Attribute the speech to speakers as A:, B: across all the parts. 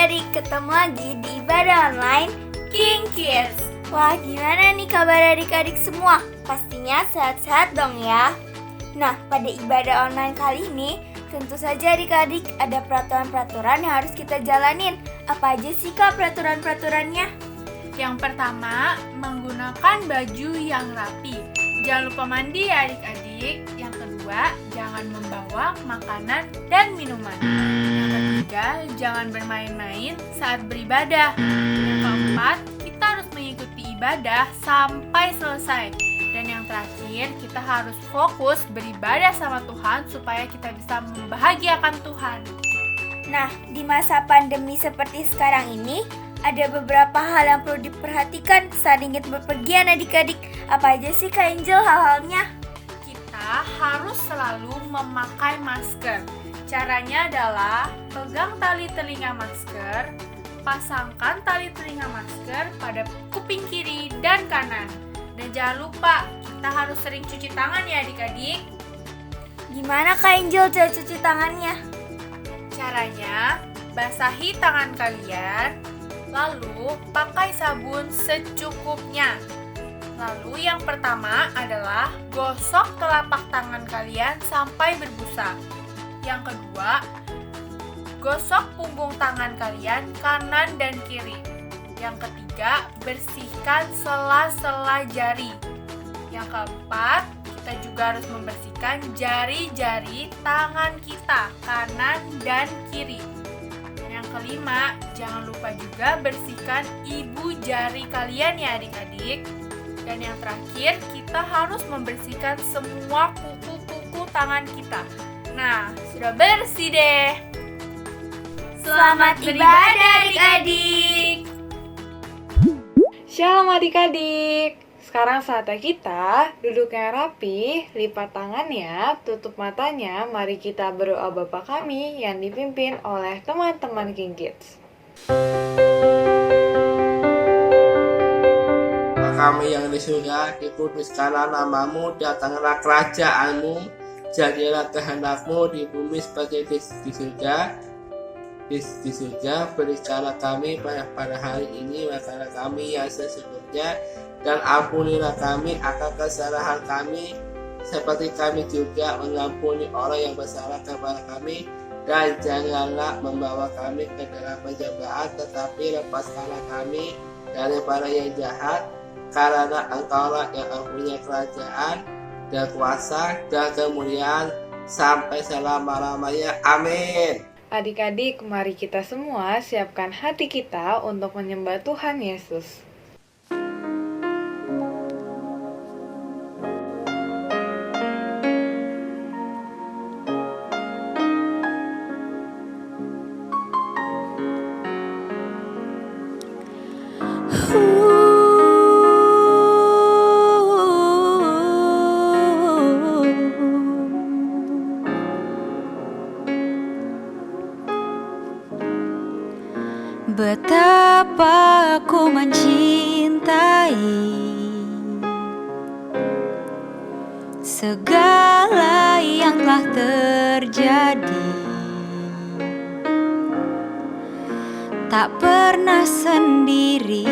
A: adik-adik, ketemu lagi di ibadah online King Kids. Wah, gimana nih kabar adik-adik semua? Pastinya sehat-sehat dong ya. Nah, pada ibadah online kali ini, tentu saja adik-adik ada peraturan-peraturan yang harus kita jalanin. Apa aja sih Kak peraturan-peraturannya?
B: Yang pertama, menggunakan baju yang rapi. Jangan lupa mandi ya adik-adik. Yang kedua, jangan membawa makanan dan minuman. Yang ketiga, jangan bermain-main saat beribadah. Yang keempat, kita harus mengikuti ibadah sampai selesai. Dan yang terakhir, kita harus fokus beribadah sama Tuhan supaya kita bisa membahagiakan Tuhan.
A: Nah, di masa pandemi seperti sekarang ini, ada beberapa hal yang perlu diperhatikan saat ingin berpergian adik-adik. Apa aja sih Kak Angel hal-halnya?
B: Kita harus selalu memakai masker. Caranya adalah pegang tali telinga masker, pasangkan tali telinga masker pada kuping kiri dan kanan. Dan jangan lupa, kita harus sering cuci tangan ya adik-adik.
A: Gimana Kak Angel cara cuci tangannya?
B: Caranya, basahi tangan kalian, lalu pakai sabun secukupnya. Lalu yang pertama adalah gosok telapak tangan kalian sampai berbusa. Yang kedua, gosok punggung tangan kalian kanan dan kiri. Yang ketiga, bersihkan sela-sela jari. Yang keempat, kita juga harus membersihkan jari-jari tangan kita kanan dan kiri. Yang kelima, jangan lupa juga bersihkan ibu jari kalian ya adik-adik. Dan yang terakhir, kita harus membersihkan semua kuku-kuku tangan kita. Nah, sudah bersih deh.
A: Selamat beribadah adik-adik.
C: Shalom adik-adik. Sekarang saatnya kita duduknya rapi, lipat tangannya, tutup matanya. Mari kita berdoa Bapa kami yang dipimpin oleh teman-teman King Kids.
D: Kami yang di surga, dikuduskanlah namamu, datanglah kerajaanmu, jadilah kehendakmu di bumi seperti di surga. Di surga, berikanlah kami pada hari ini makanan kami yang sesungguhnya, dan ampunilah kami akan kesalahan kami, seperti kami juga mengampuni orang yang bersalah kepada kami, dan janganlah membawa kami ke dalam pencobaan, tetapi lepaskanlah kami daripada yang jahat. Karena Engkaulah yang mempunyai kerajaan dan kuasa dan kemuliaan sampai selama-lamanya. Amin.
C: Adik-adik, mari kita semua siapkan hati kita untuk menyembah Tuhan Yesus.
E: Betapa ku mencintai segala yang telah terjadi. Tak pernah sendiri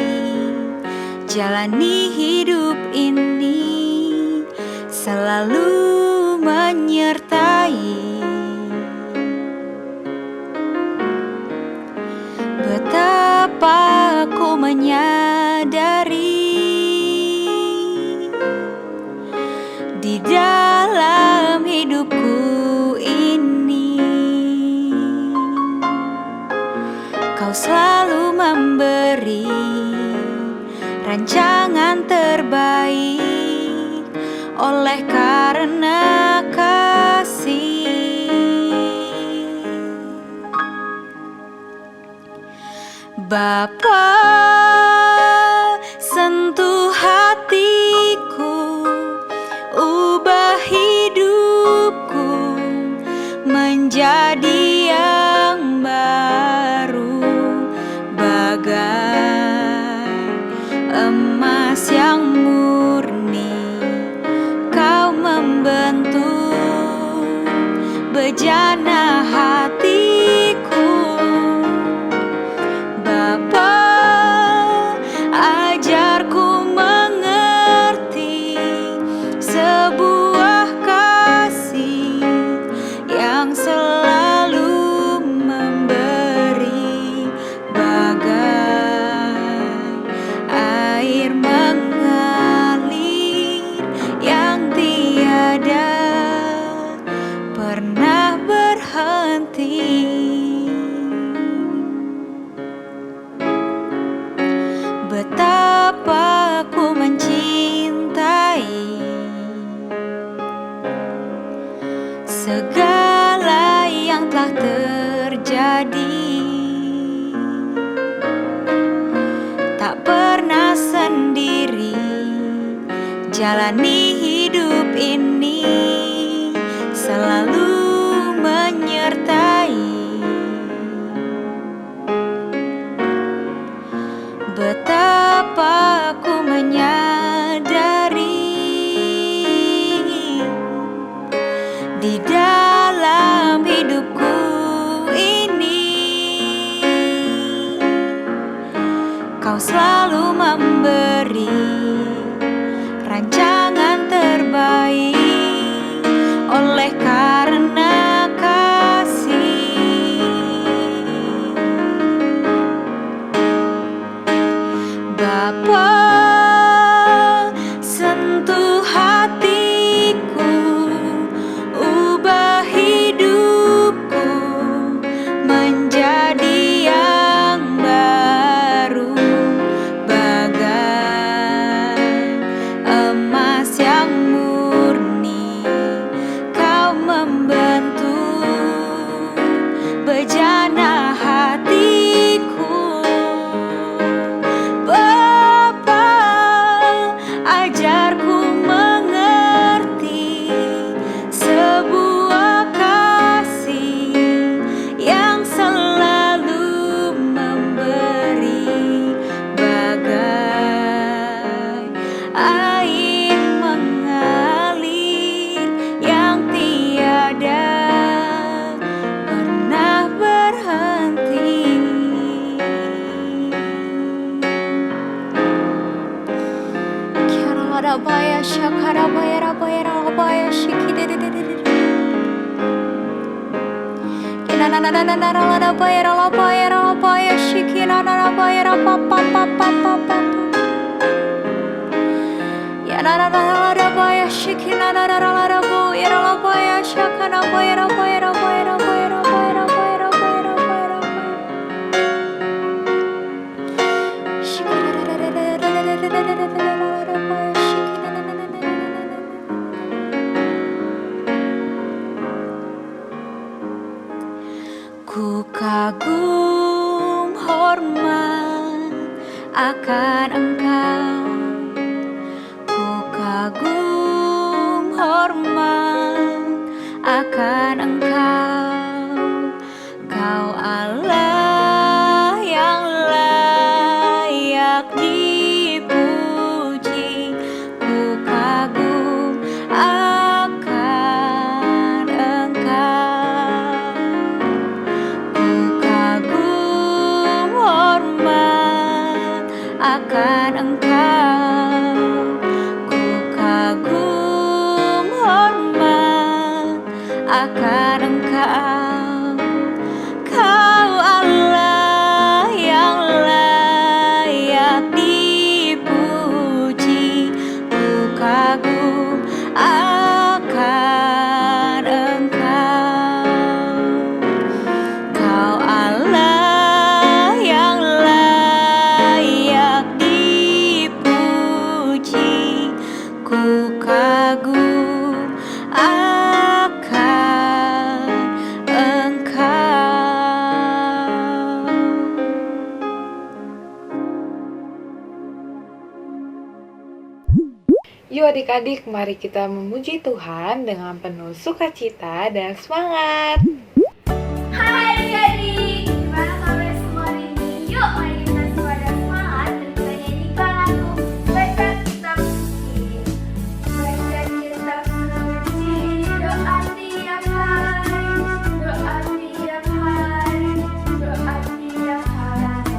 E: jalani hidup ini, selalu menyertai. Betapa ku menyadari di dalam hidupku ini, Kau selalu memberi rancangan terbaik oleh karena kasih. Bapa, sentuh hatiku, ubah hidupku menjadi yang baru, bagai emas yang murni. Kau membentuk bejana hatiku terjadi. Tak pernah sendiri jalani hidup ini, selalu menyertai. Betapa ku menyadari di dalam hidupku ini Kau selalu memberi rancangan terbaik oleh karena kasih. Bapa, sentuh hatiku, ubah hidupku menjadi yang baru, bagai emas yang murni. Kau membentuk bejana hatiku. Bapa, ajarku mengerti sebuah kasih yang selalu memberi, bagai air mengalir yang tiada pernah berhenti. Kiarabaya shakarabaya rabaya rabaya shikididididid. Kinananananarabaya rabaya rabaya shikinanarabaya rapapapapapapa. Yanananarabaya shikinanarabaya rabaya shakanabaya rabaya rabaya rabaya rabaya rabaya rabaya rabaya rabaya. Ku kagum hormat akan Engkau. Ku kagum hormat akan Engkau. Kau Allah yang layak dipuji. Ku kagum akan Engkau. Ku kagum hormat akan Engkau. Ku kagum hormat akan Engkau. Kau Allah yang layak dipuji. Ku kagum akan Engkau. Kau Allah yang layak dipuji. Ku kagum akan Engkau.
C: Yuk adik-adik, mari kita memuji Tuhan dengan penuh sukacita dan semangat.
A: Hai adik-adik, gimana kabar semua hari ini? Yuk mari kita sepada semangat dan kita nyanyikan lagu Baca Kitab Suci. Baca Kitab Suci, doa tiap hari, doa tiap hari, doa tiap hari.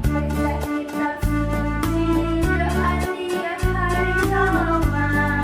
A: Baca Kitab Suci, doa tiap hari kalau mau.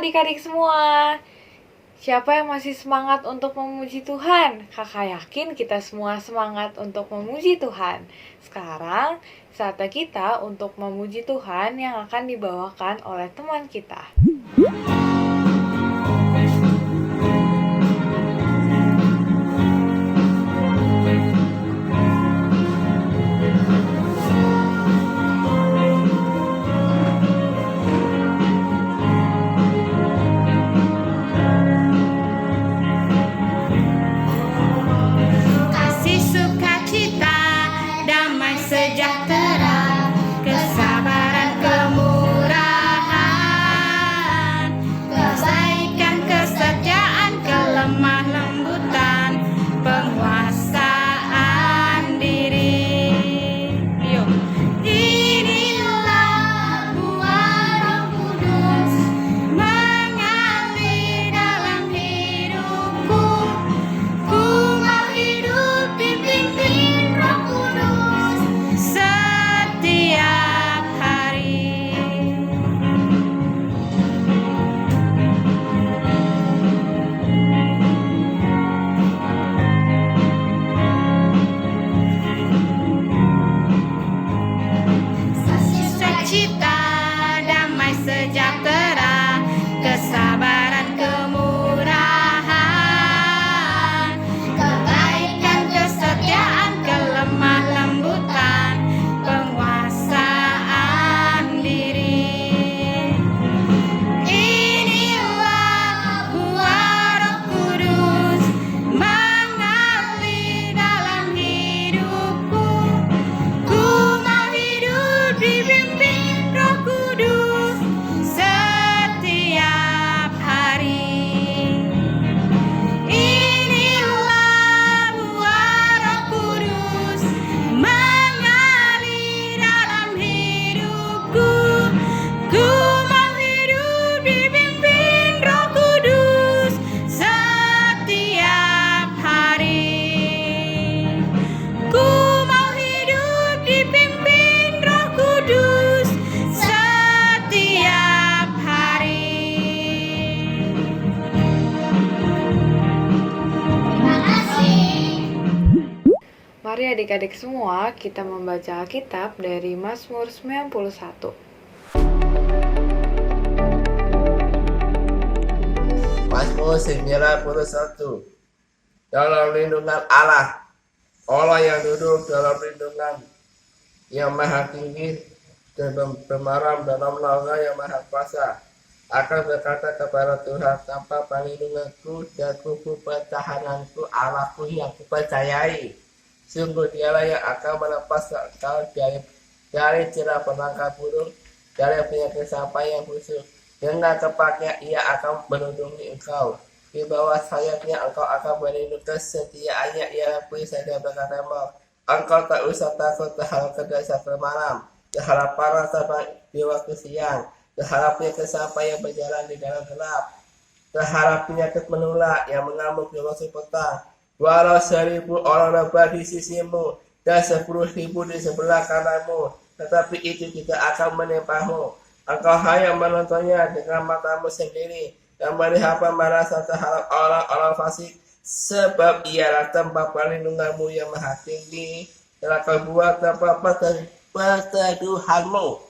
C: adik-adik semua. Siapa yang masih semangat untuk memuji Tuhan? Kakak yakin kita semua semangat untuk memuji Tuhan. Sekarang, saatnya kita untuk memuji Tuhan yang akan dibawakan oleh teman kita.
F: Kasih sukacita, damai sejahtera, kesabaran, kemurahan, kebaikan, kesetiaan, kelemah lembutan, penguasaan diri. Yuk. Inilah buah Roh Kudus mengalir dalam hidupku. Ku mau hidup dipimpin Roh Kudus setiap hari. Sukacita, damai sejahtera, kesabaran, kemurahan, kebaikan, kesetiaan, kelemah lembutan, penguasaan diri. Inilah buah Roh Kudus mengalir dalam hidupku. Ku mau hidup dipimpin Roh Kudus setiap hari. Inilah buah Roh Kudus mengalir dalam hidupku. Ku mau hidup dipimpin Roh Kudus setiap hari. Ku mau hidup dipimpin Roh Kudus setiap hari. Terima kasih.
C: Mari adik-adik semua kita membaca Alkitab dari Mazmur 91.
D: Mazmur 91. Dalam lindungan Allah yang duduk dalam lindungan yang maha tinggi dan bermaram dalam naungan yang maha kuasa akan berkata kepada Tuhan, tanpa perlindunganku dan kuku pertahananku, Allahku yang kupercayai. Sungguh dialah yang akan melepas engkau dari celah penangkap burung, dari penyakit sampah yang busuk. Dengan tepatnya ia akan melindungi engkau. Di bawah sayapnya engkau akan berlindung, kesetiaannya ialah perisai dan berkata-kata, engkau tak usah takut terhadap kedahsyatan malam, terhadap panas di waktu siang, terhadap penyakit sampah yang berjalan di dalam gelap, terhadap penyakit menular yang mengamuk di waktu petang. Walau 1000 orang rebah di sisimu dan 10.000 di sebelah kananmu, tetapi itu tidak akan menimpamu. Engkau hanya menontonnya dengan matamu sendiri dan melihat pembalasan terhadap orang-orang fasik, sebab ialah tempat perlindunganmu yang maha tinggi, telah kau buat tempat perteduhanmu.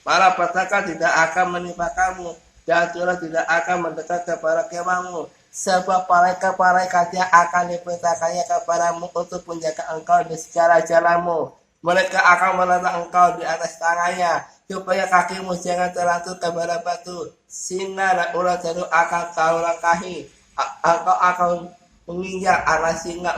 D: Para petaka tidak akan menimpa kamu, dan Tuhan tidak akan mendekat kepada kemahmu, sebab malaikat-malaikatnya akan diperintahkannya kepadamu untuk menjaga engkau di segala jalanmu. Mereka akan meletak engkau di atas tangannya, supaya kakimu jangan terlantur kepada batu. Singa dan ular jaru akan kau langkahi. Engkau akan menginjak anak singa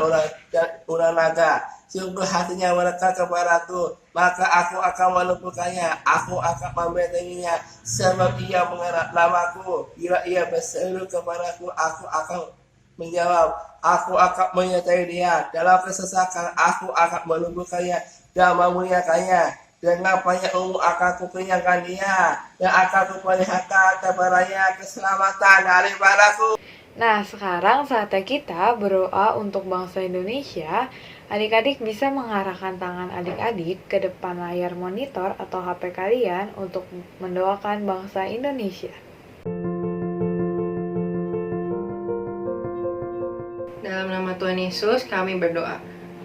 D: dan ular naga. Sungguh hatinya mereka kepadaku, maka aku akan melumpuhkannya, aku akan membentenginya, sebab ia mengenal namaku. Bila ia berseru kepadaku, aku akan menjawab, aku akan menyertai dia. Dalam kesesakan, aku akan melumpuhkannya dan memuliakannya. Dengan banyak umur akan kukenyangkan dia, dan akan kuperlihatkan kepadanya keselamatan daripadaku.
C: Nah, sekarang saatnya kita berdoa untuk bangsa Indonesia. Adik-adik bisa mengarahkan tangan adik-adik ke depan layar monitor atau HP kalian untuk mendoakan bangsa Indonesia. Dalam nama Tuhan Yesus kami berdoa.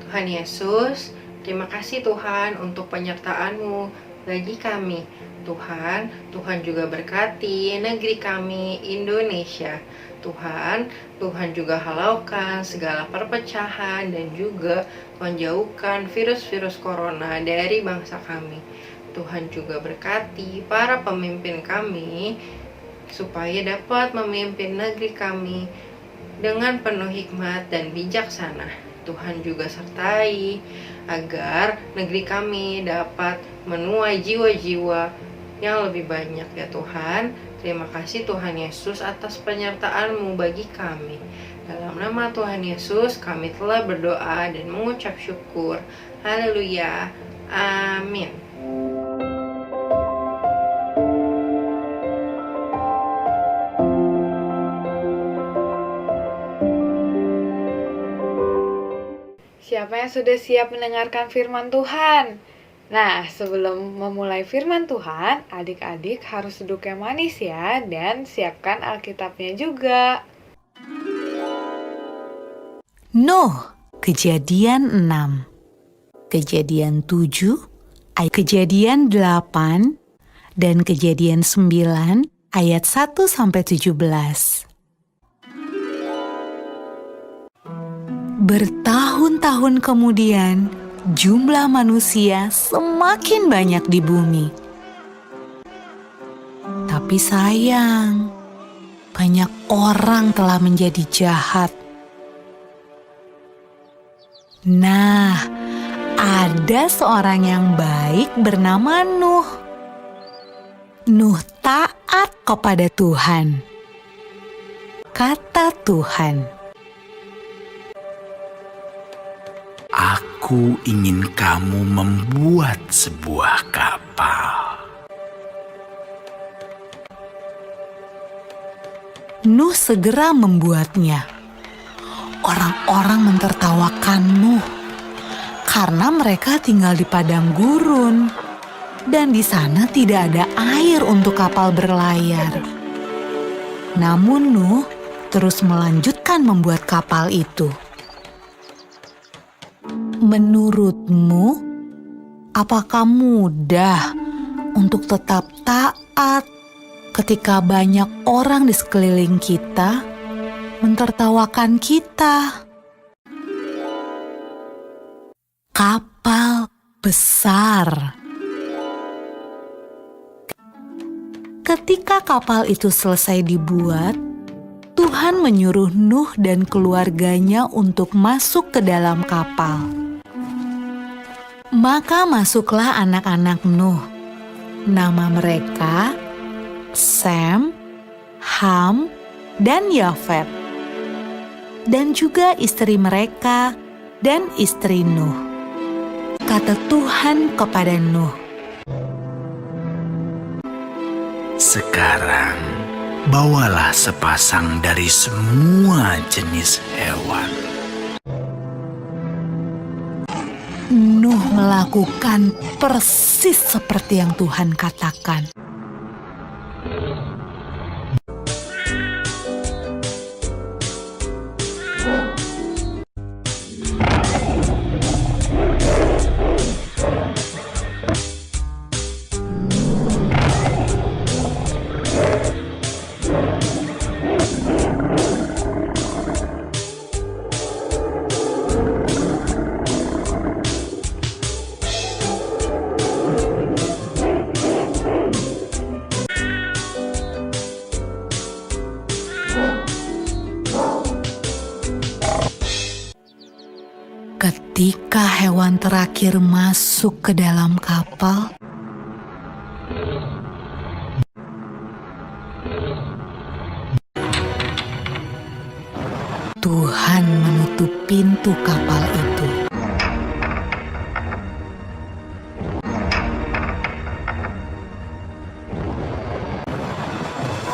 C: Tuhan Yesus, terima kasih Tuhan untuk penyertaan-Mu bagi kami. Tuhan juga berkati negeri kami Indonesia. Tuhan juga halaukan segala perpecahan dan juga Tuhan jauhkan virus-virus corona dari bangsa kami. Tuhan juga berkati para pemimpin kami supaya dapat memimpin negeri kami dengan penuh hikmat dan bijaksana. Tuhan juga sertai agar negeri kami dapat menuai jiwa-jiwa yang lebih banyak ya Tuhan. Terima kasih Tuhan Yesus atas penyertaan-Mu bagi kami. Dalam nama Tuhan Yesus kami telah berdoa dan mengucap syukur. Haleluya. Amin.
E: Siapa yang sudah siap mendengarkan firman Tuhan? Nah, sebelum memulai firman Tuhan, adik-adik harus duduk yang manis ya, dan siapkan Alkitabnya juga.
G: Nuh, Kejadian 6, Kejadian 7, Kejadian 8, dan Kejadian 9 ayat 1-17. Bertahun-tahun kemudian, jumlah manusia semakin banyak di bumi. Tapi sayang, banyak orang telah menjadi jahat. Nah, ada seorang yang baik bernama Nuh. Nuh taat kepada Tuhan. Kata Tuhan,
H: "Aku ingin kamu membuat sebuah kapal."
G: Nuh segera membuatnya. Orang-orang mentertawakan Nuh karena mereka tinggal di padang gurun dan di sana tidak ada air untuk kapal berlayar. Namun Nuh terus melanjutkan membuat kapal itu. Menurutmu, apakah mudah untuk tetap taat ketika banyak orang di sekeliling kita mentertawakan kita? Kapal besar. Ketika kapal itu selesai dibuat, Tuhan menyuruh Nuh dan keluarganya untuk masuk ke dalam kapal. Maka masuklah anak-anak Nuh. Nama mereka Sem, Ham, dan Yafet. Dan juga istri mereka dan istri Nuh. Kata Tuhan kepada Nuh,
H: "Sekarang bawalah sepasang dari semua jenis hewan."
G: Nuh melakukan persis seperti yang Tuhan katakan. Ketika hewan terakhir masuk ke dalam kapal, Tuhan menutup pintu kapal itu.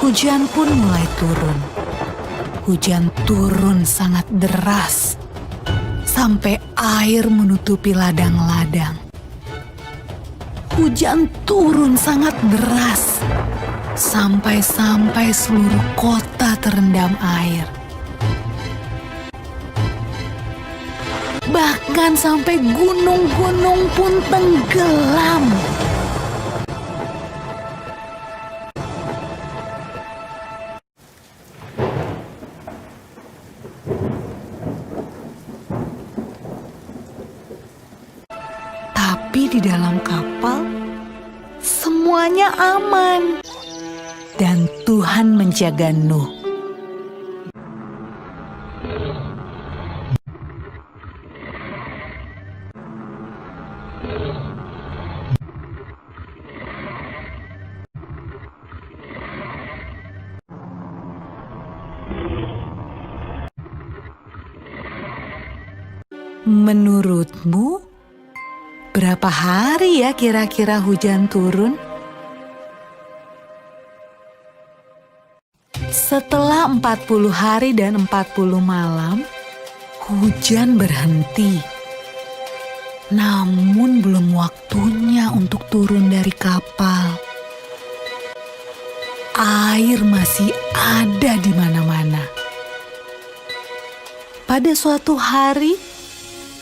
G: Hujan pun mulai turun. Hujan turun sangat deras, sampai air menutupi ladang-ladang. Hujan turun sangat deras, sampai seluruh kota terendam air. Bahkan sampai gunung-gunung pun tenggelam. Tapi di dalam kapal, semuanya aman. Dan Tuhan menjaga Nuh. Menurutmu, berapa hari ya kira-kira hujan turun? Setelah 40 hari dan 40 malam, hujan berhenti. Namun belum waktunya untuk turun dari kapal. Air masih ada di mana-mana. Pada suatu hari,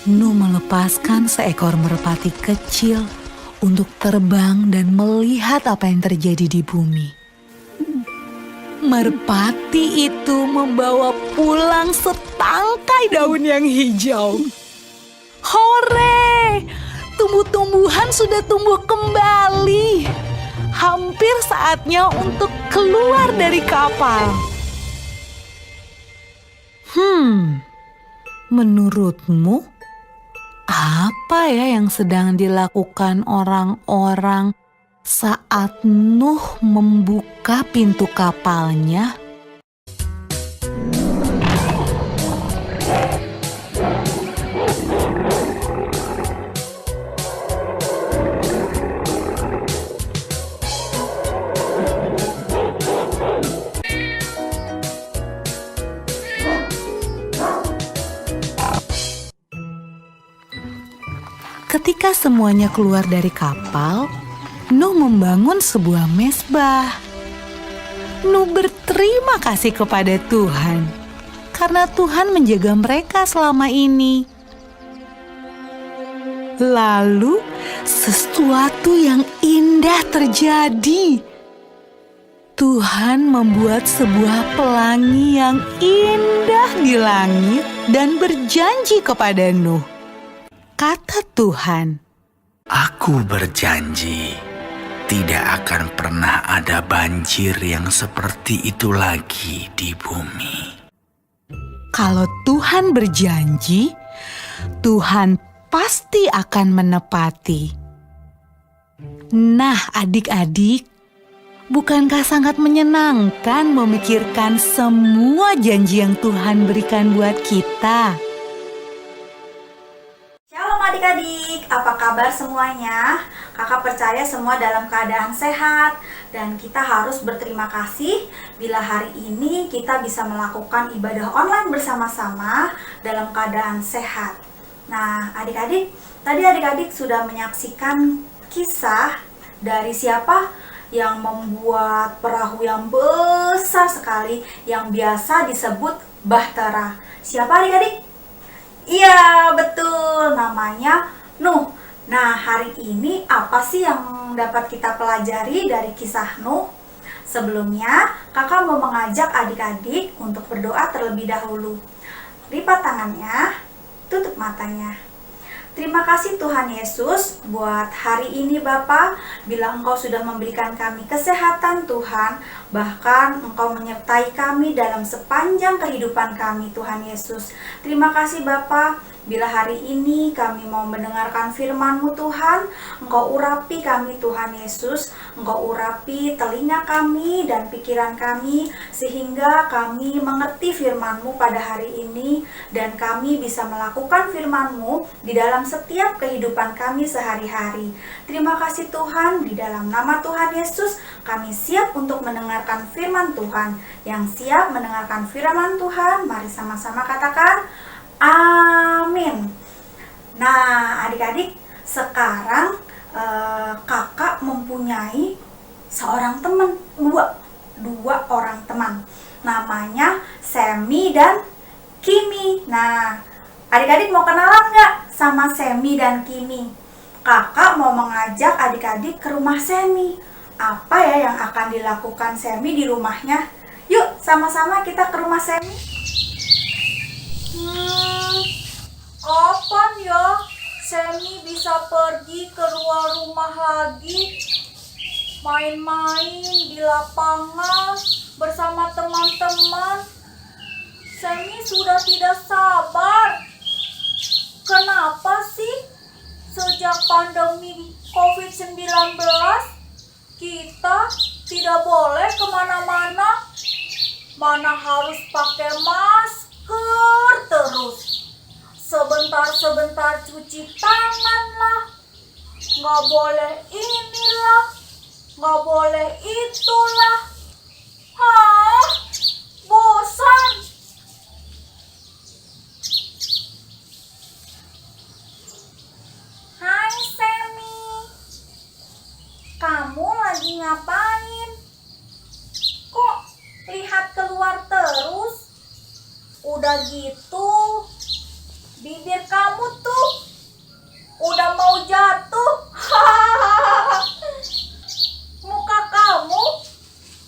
G: Nuh melepaskan seekor merpati kecil untuk terbang dan melihat apa yang terjadi di bumi. Merpati itu membawa pulang setangkai daun yang hijau. Hore! Tumbuh-tumbuhan sudah tumbuh kembali. Hampir saatnya untuk keluar dari kapal. Menurutmu, apa ya yang sedang dilakukan orang-orang saat Nuh membuka pintu kapalnya? Ketika semuanya keluar dari kapal, Nuh membangun sebuah mezbah. Nuh berterima kasih kepada Tuhan karena Tuhan menjaga mereka selama ini. Lalu sesuatu yang indah terjadi. Tuhan membuat sebuah pelangi yang indah di langit dan berjanji kepada Nuh. Kata Tuhan,
H: Aku berjanji, tidak akan pernah ada banjir yang seperti itu lagi di bumi.
G: kalau Tuhan berjanji, Tuhan pasti akan menepati. Nah, adik-adik, bukankah sangat menyenangkan memikirkan semua janji yang Tuhan berikan buat kita?
A: Shalom adik-adik, apa kabar semuanya? Kakak percaya semua dalam keadaan sehat dan kita harus berterima kasih bila hari ini kita bisa melakukan ibadah online bersama-sama dalam keadaan sehat. Nah, adik-adik, tadi adik-adik sudah menyaksikan kisah dari siapa yang membuat perahu yang besar sekali yang biasa disebut bahtera. Siapa adik-adik? Iya, betul, namanya Nuh. Nah, hari ini apa sih yang dapat kita pelajari dari kisah Nuh? Sebelumnya, kakak mau mengajak adik-adik untuk berdoa terlebih dahulu. Lipat tangannya, tutup matanya. Terima kasih Tuhan Yesus buat hari ini Bapa, bila Engkau sudah memberikan kami kesehatan Tuhan, bahkan Engkau menyertai kami dalam sepanjang kehidupan kami Tuhan Yesus. Terima kasih Bapa, bila hari ini kami mau mendengarkan firman-Mu Tuhan, Engkau urapi kami Tuhan Yesus, Engkau urapi telinga kami dan pikiran kami, sehingga kami mengerti firman-Mu pada hari ini, dan kami bisa melakukan firman-Mu di dalam setiap kehidupan kami sehari-hari. Terima kasih Tuhan, di dalam nama Tuhan Yesus, kami siap untuk mendengarkan firman Tuhan. Yang siap mendengarkan firman Tuhan, mari sama-sama katakan, amin. Nah, adik-adik, sekarang kakak mempunyai seorang teman, dua orang teman. Namanya Semi dan Kimi. Nah, Adik-adik mau kenalan nggak sama Semi dan Kimi? Kakak mau mengajak adik-adik ke rumah Semi. Apa ya yang akan dilakukan Semi di rumahnya? Yuk, sama-sama kita ke rumah Semi. Kapan ya Semi bisa pergi keluar rumah lagi? Main-main di lapangan bersama teman-teman. Semi sudah tidak sabar. Kenapa sih sejak pandemi COVID-19 kita tidak boleh kemana-mana? Mana harus pakai masker terus. Sebentar-sebentar cuci tangan lah. Nggak boleh inilah, nggak boleh itulah. Hah? Bosan. Hai Semi, kamu lagi ngapain? Kok lihat keluar terus? Udah gitu, bibir kamu tuh udah mau jatuh. Muka kamu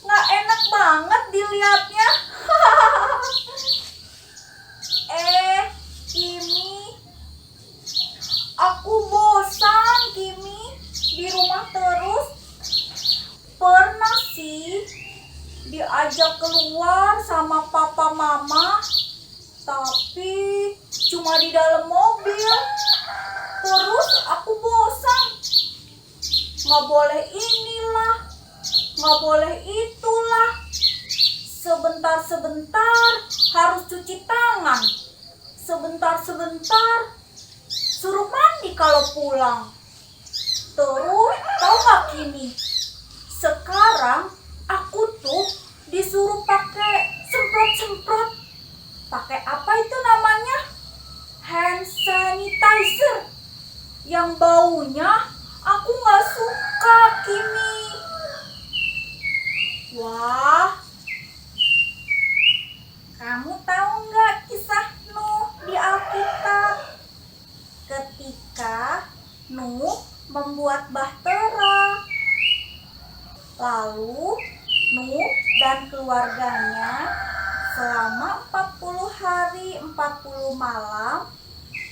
A: nggak enak banget dilihatnya. Kimi, aku bosan Kimi di rumah terus. Pernah sih diajak keluar sama papa mama, tapi cuma di dalam mobil. Terus aku bosan. Nggak boleh inilah, nggak boleh itulah. Sebentar-sebentar harus cuci tangan. Sebentar-sebentar suruh mandi kalau pulang. Terus tahu nggak Kimi? Sekarang aku tuh disuruh pakai semprot-semprot. Pakai apa itu namanya? Hand sanitizer. Yang baunya aku nggak suka Kimi. Wah, kamu tahu nggak kisah Nuh di Alkitab? Ketika Nuh membuat bahtera, lalu Nuh dan keluarganya selama 40 hari 40 malam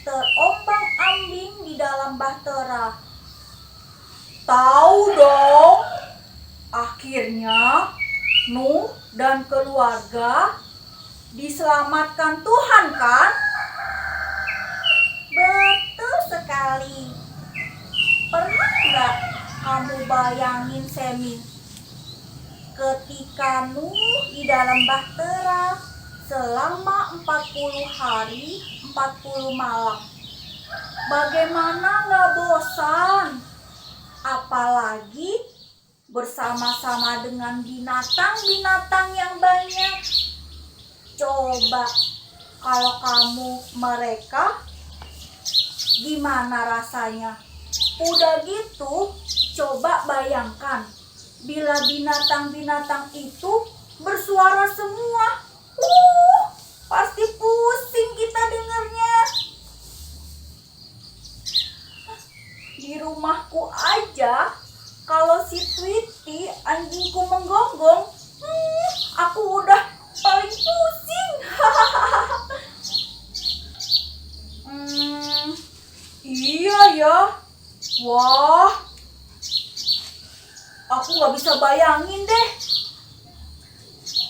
A: terombang-ambing di dalam bahtera. Tahu dong, akhirnya Nuh dan keluarga diselamatkan Tuhan kan? Betul sekali. Pernah nggak kamu bayangin Semi? Ketika Nuh di dalam bahtera selama 40 hari 40 malam. Bagaimana nggak bosan? Apalagi bersama-sama dengan binatang-binatang yang banyak. Coba kalau kamu mereka, gimana rasanya? Udah gitu, coba bayangkan bila binatang-binatang itu bersuara semua. Pasti pusing kita dengarnya. Di rumahku aja, kalau si Tweety anjingku menggonggong, aku udah paling pusing. Iya ya. Wah, aku nggak bisa bayangin deh.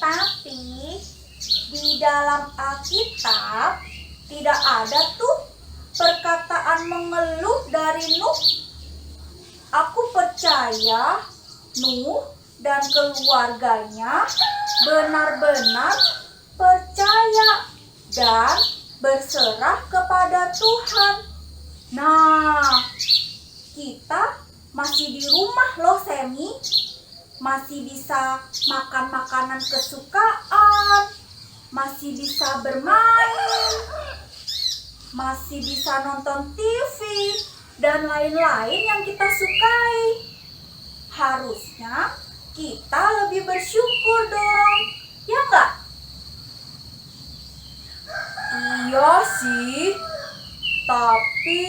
A: Tapi di dalam Alkitab tidak ada tuh perkataan mengeluh dari Nuh. Aku percaya Nuh dan keluarganya benar-benar percaya dan berserah kepada Tuhan. Nah, kita masih di rumah loh Semi. Masih bisa makan makanan kesukaan, masih bisa bermain, masih bisa nonton TV, dan lain-lain yang kita sukai. Harusnya kita lebih bersyukur dong, ya nggak? Iya sih,
F: Tapi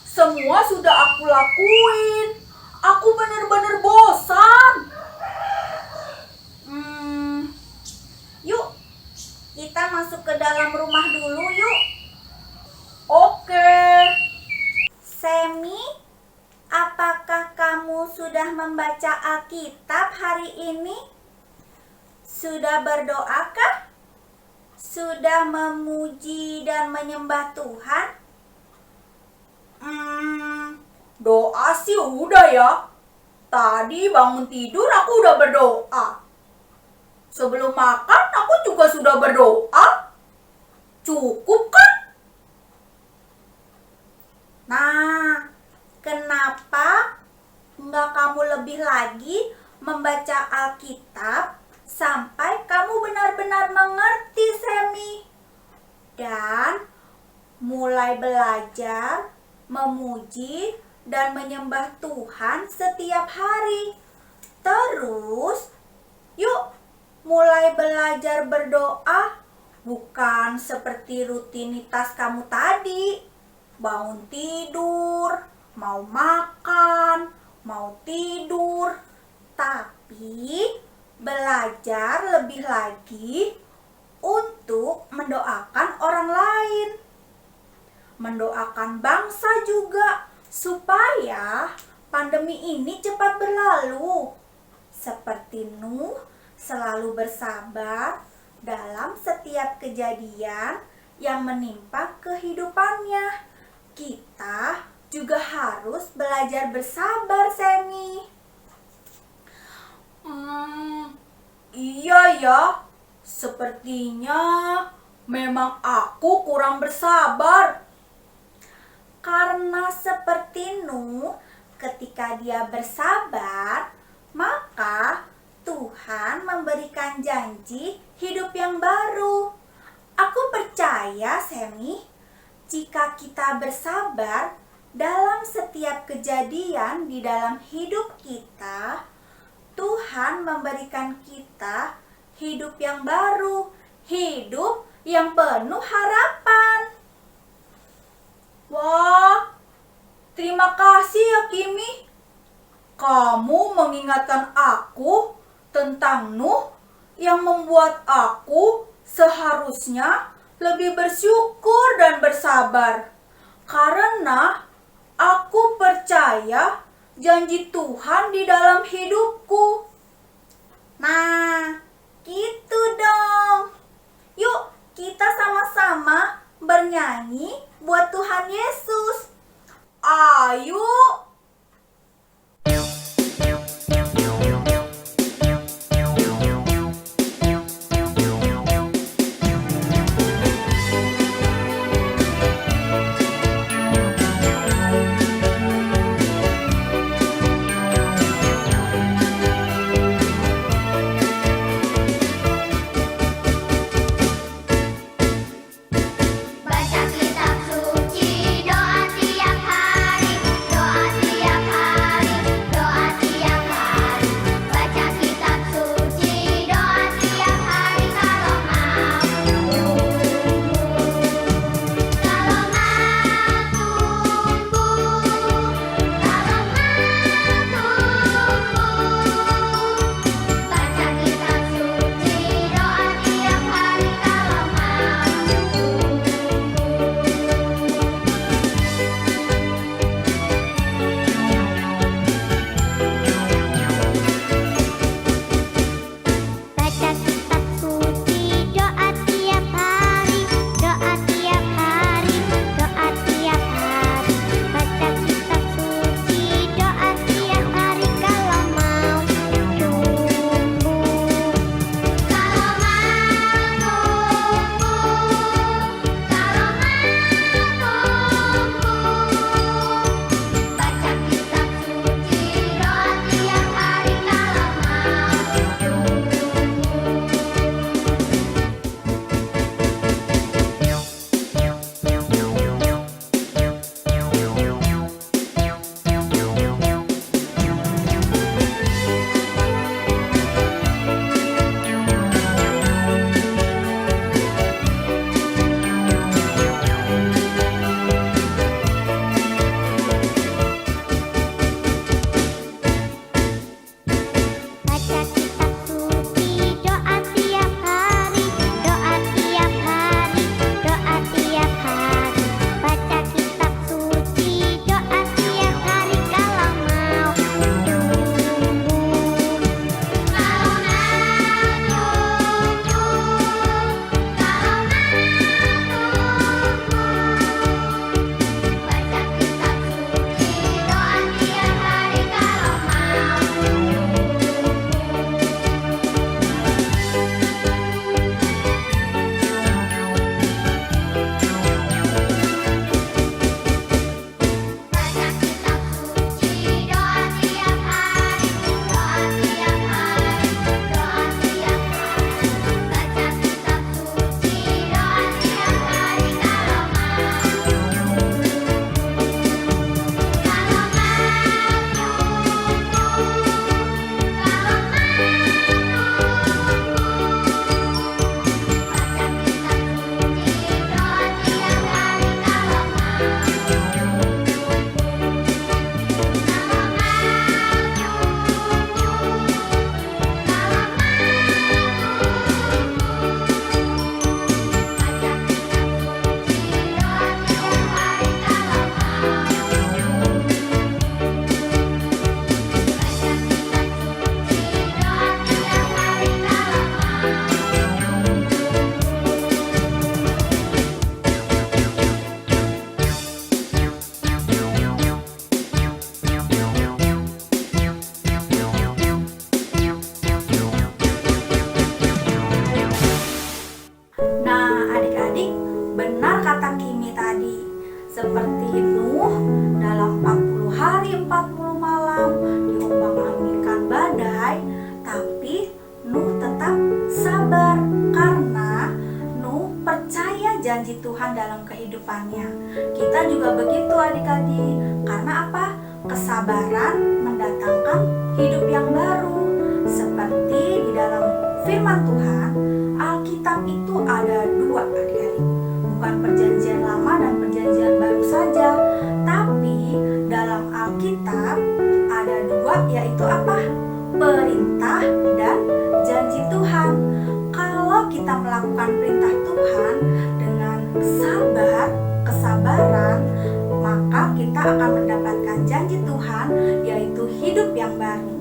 F: semua sudah aku lakuin. Aku benar-benar bosan.
A: Yuk, kita masuk ke dalam rumah dulu yuk.
F: Oke.
A: Semi, apakah kamu sudah membaca Alkitab hari ini? Sudah berdoakah? Sudah memuji dan menyembah Tuhan?
F: Doa sih udah ya. Tadi bangun tidur aku udah berdoa. Sebelum makan aku juga sudah berdoa. Cukup kan?
A: Nah, kenapa nggak kamu lebih lagi membaca Alkitab sampai kamu benar-benar mengerti, Semi? Dan mulai belajar, memuji, dan menyembah Tuhan setiap hari. Terus, yuk mulai belajar berdoa, bukan seperti rutinitas kamu tadi. Bangun tidur, mau makan, mau tidur. Tapi belajar lebih lagi untuk mendoakan orang lain. Mendoakan bangsa juga supaya pandemi ini cepat berlalu. Seperti Nuh selalu bersabar dalam setiap kejadian yang menimpa kehidupannya. Kita juga harus belajar bersabar, Semi.
F: Iya ya. Sepertinya memang aku kurang bersabar.
A: Karena seperti Nuh, ketika dia bersabar, maka Tuhan memberikan janji hidup yang baru. Aku percaya, Semi, jika kita bersabar dalam setiap kejadian di dalam hidup kita, Tuhan memberikan kita hidup yang baru, hidup yang penuh harapan.
F: Wah, terima kasih ya Kimi. Kamu mengingatkan aku tentang Nuh yang membuat aku seharusnya lebih bersyukur dan bersabar. Karena aku percaya janji Tuhan di dalam hidupku.
A: Nah, gitu dong. Yuk, kita sama-sama bernyanyi buat Tuhan Yesus.
F: Ayo.
I: Baca kitab suci, doa tiap hari, doa
F: Seperti Nuh dalam 40 hari 40 malam diombang-ambingkan badai, tapi Nuh tetap sabar karena Nuh percaya janji Tuhan dalam kehidupannya. Kita juga begitu adik-adik. Karena apa? Kesabaran mendatangkan hidup yang baru. Seperti di dalam firman Tuhan, Alkitab itu ada 2 adik-adik. Bukan perjanjian lama dan perjanjian baru saja, tapi dalam Alkitab ada 2, yaitu apa? Perintah dan janji Tuhan. Kalau kita melakukan perintah Tuhan dengan sabar, kesabaran, maka kita akan mendapatkan janji Tuhan, yaitu hidup yang baru.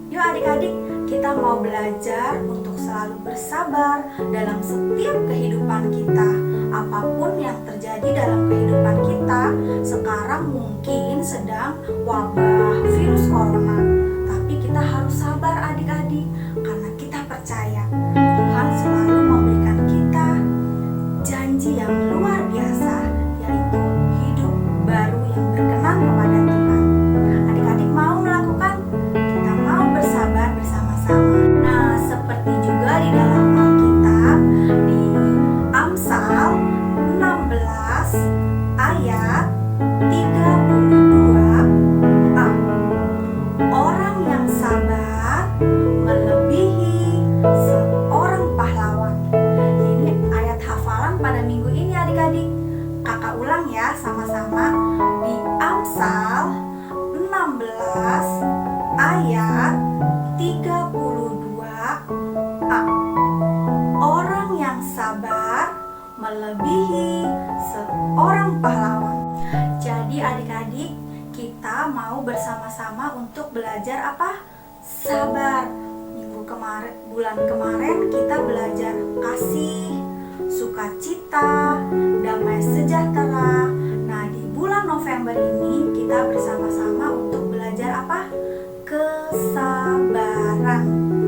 F: Yuk adik-adik, kita mau belajar untuk selalu bersabar dalam setiap kehidupan kita. Apapun yang terjadi dalam kehidupan kita, sekarang mungkin sedang wabah virus corona. Tapi kita harus sabar adik-adik, karena kita percaya Tuhan selalu memberikan kita janji yang luar biasa, yaitu hidup baru yang berkenan kepada Tuhan. Adik-adik mau melakukan? Kita mau bersabar bersama-sama. Nah, seperti juga di dalam Alkitab, di Amsal 16 ayat 32a. Orang yang sabar melebihi seorang pahlawan. Ini ayat hafalan pada minggu ini adik-adik. Kakak ulang ya sama-sama. Di Amsal 16 ayat 32a. Orang yang sabar melebihi seorang pahlawan. Jadi adik-adik, kita mau bersama-sama untuk belajar apa? Sabar. Bulan kemarin kita belajar kasih, sukacita, damai sejahtera. Nah, di bulan November ini kita bersama-sama untuk belajar apa? Kesabaran.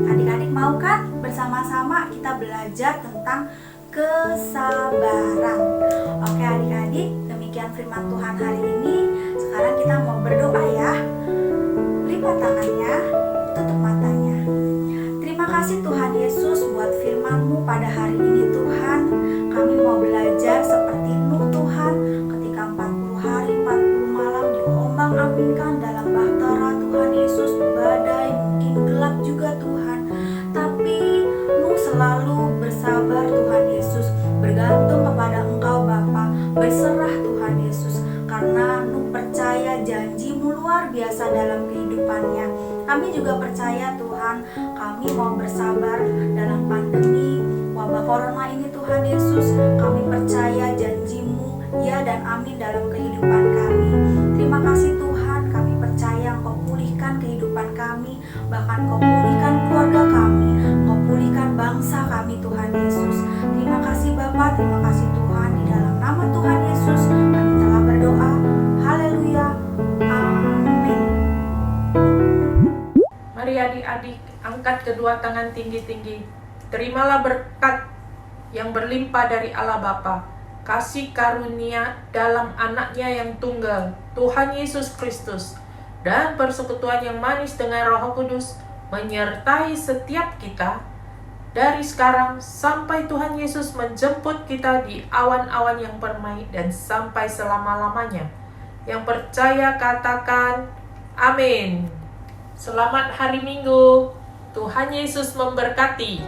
F: Adik-adik mau kan bersama-sama kita belajar tentang kesabaran? Oke adik-adik, demikian firman Tuhan hari ini. Sekarang kita mau berdoa ya. Lipat tangannya, tutup matanya. Terima kasih Tuhan Yesus buat firman-Mu pada hari ini Tuhan. Kami mau belajar seperti Nuh Tuhan, ketika 40 hari 40 malam diombang-ambingkan dalam bahtera Tuhan Yesus, badai mungkin gelap juga Tuhan. Tapi Nuh selalu bersabar Tuhan Yesus, bergantung kepada Engkau Bapa, berserah Tuhan Yesus, karena Nuh percaya janji-Mu luar biasa dalam kehidupannya. Kami juga percaya Tuhan, kami mau bersabar dalam pandemi wabah corona ini Tuhan Yesus. Kami percaya janji-Mu ya dan amin dalam kehidupan kami. Terima kasih Tuhan, kami percaya Engkau pulihkan kehidupan kami, bahkan Engkau pulihkan keluarga kami, Engkau pulihkan bangsa kami Tuhan Yesus. Terima kasih Bapa, terima kasih Tuhan, di dalam nama Tuhan Yesus kami telah berdoa. Haleluya, amin.
I: Mari adik-adik angkat kedua tangan tinggi-tinggi. Terimalah berkat yang berlimpah dari Allah Bapa, kasih karunia dalam anaknya yang tunggal, Tuhan Yesus Kristus, dan persekutuan yang manis dengan Roh Kudus menyertai setiap kita dari sekarang sampai Tuhan Yesus menjemput kita di awan-awan yang permai dan sampai selama-lamanya. Yang percaya katakan amin. Selamat hari Minggu. Tuhan Yesus memberkati.